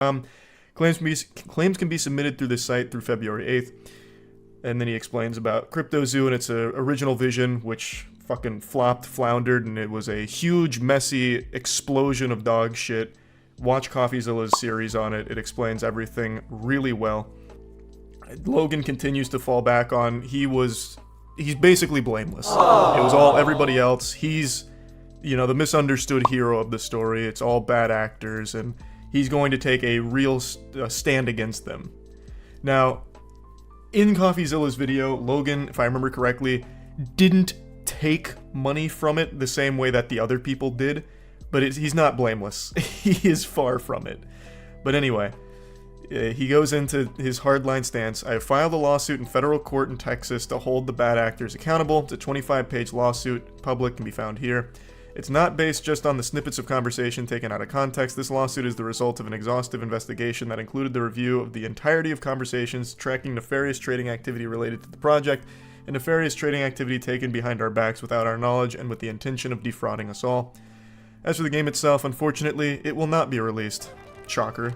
Claims can be submitted through this site through February 8th. And then he explains about CRYPTOZOO and its original vision, which fucking floundered, and it was a huge, messy explosion of dog shit. Watch CoffeeZilla's series on it. It explains everything really well. Logan continues to fall back on, he's basically blameless. Aww. It was all everybody else. He's, the misunderstood hero of the story. It's all bad actors, and he's going to take a real stand against them. Now, in CoffeeZilla's video, Logan, if I remember correctly, didn't take money from it the same way that the other people did, but he's not blameless. He is far from it. But anyway, he goes into his hardline stance. I have filed a lawsuit in federal court in Texas to hold the bad actors accountable. It's a 25-page lawsuit. Public can be found here. It's not based just on the snippets of conversation taken out of context. This lawsuit is the result of an exhaustive investigation that included the review of the entirety of conversations tracking nefarious trading activity related to the project, and nefarious trading activity taken behind our backs without our knowledge and with the intention of defrauding us all. As for the game itself, unfortunately, it will not be released. Shocker.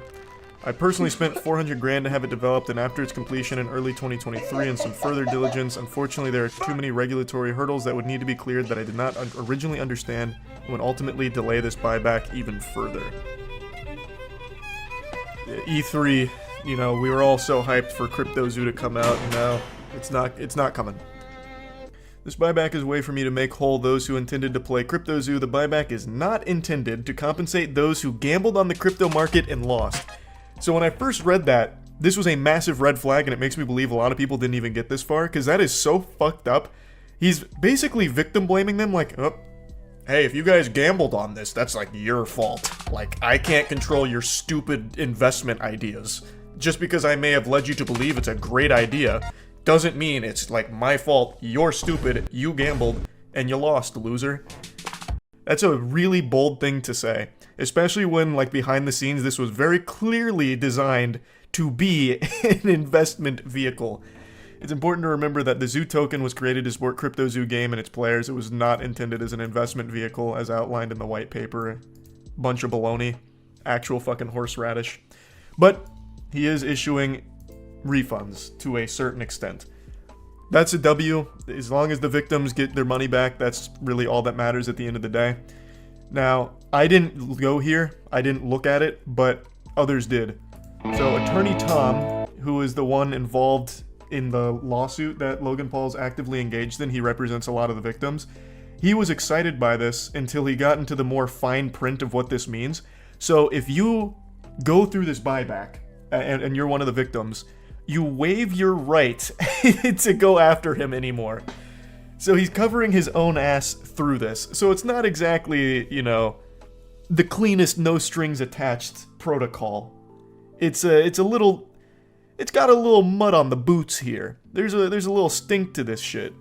I personally spent $400 grand to have it developed, and after its completion in early 2023 and some further diligence, unfortunately there are too many regulatory hurdles that would need to be cleared that I did not originally understand and would ultimately delay this buyback even further. E3, we were all so hyped for CryPTOZOO to come out, and now it's not coming. This buyback is a way for me to make whole those who intended to play CryPTOZOO. The buyback is not intended to compensate those who gambled on the crypto market and lost. So when I first read that, this was a massive red flag, and it makes me believe a lot of people didn't even get this far, because that is so fucked up. He's basically victim blaming them, like, oh, hey, if you guys gambled on this, that's like your fault. Like, I can't control your stupid investment ideas. Just because I may have led you to believe it's a great idea, doesn't mean it's like my fault, you're stupid, you gambled, and you lost, loser. That's a really bold thing to say. Especially when, like, behind the scenes, this was very clearly designed to be an investment vehicle. It's important to remember that the Zoo token was created to support CryPTOZOO game and its players. It was not intended as an investment vehicle, as outlined in the white paper. Bunch of baloney. Actual fucking horseradish. But he is issuing refunds to a certain extent. That's a W. As long as the victims get their money back, that's really all that matters at the end of the day. Now, I didn't go here, I didn't look at it, but others did. So Attorney Tom, who is the one involved in the lawsuit that Logan Paul's actively engaged in, he represents a lot of the victims. He was excited by this until he got into the more fine print of what this means. So if you go through this buyback, and you're one of the victims, you waive your right to go after him anymore. So he's covering his own ass through this. So it's not exactly, the cleanest no strings attached protocol. It's got a little mud on the boots here. There's a little stink to this shit.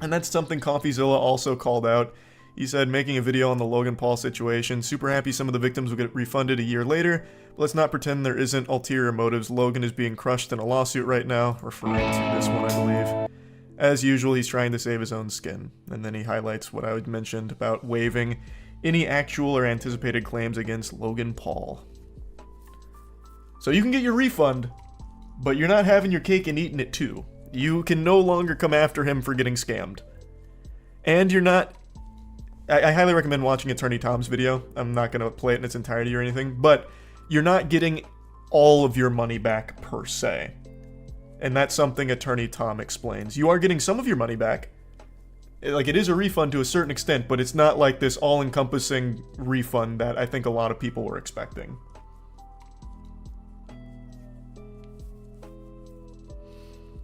And that's something CoffeeZilla also called out. He said, making a video on the Logan Paul situation, super happy some of the victims will get refunded a year later, but let's not pretend there isn't ulterior motives. Logan is being crushed in a lawsuit right now, referring to this one, I believe. As usual, he's trying to save his own skin. And then he highlights what I mentioned about waiving any actual or anticipated claims against Logan Paul. So you can get your refund, but you're not having your cake and eating it too. You can no longer come after him for getting scammed. And you're not... I highly recommend watching Attorney Tom's video. I'm not going to play it in its entirety or anything, but you're not getting all of your money back per se. And that's something Attorney Tom explains. You are getting some of your money back. Like, it is a refund to a certain extent, but it's not like this all-encompassing refund that I think a lot of people were expecting.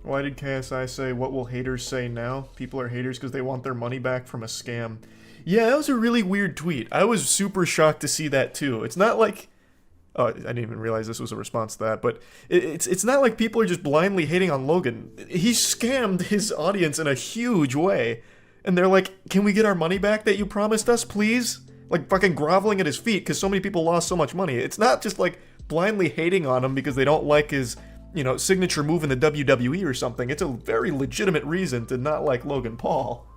Why did KSI say, what will haters say now? People are haters because they want their money back from a scam. Yeah, that was a really weird tweet. I was super shocked to see that too. It's not like... Oh, I didn't even realize this was a response to that, but it's not like people are just blindly hating on Logan. He scammed his audience in a huge way. And they're like, can we get our money back that you promised us, please? Like, fucking groveling at his feet because so many people lost so much money. It's not just like blindly hating on him because they don't like his, signature move in the WWE or something. It's a very legitimate reason to not like Logan Paul.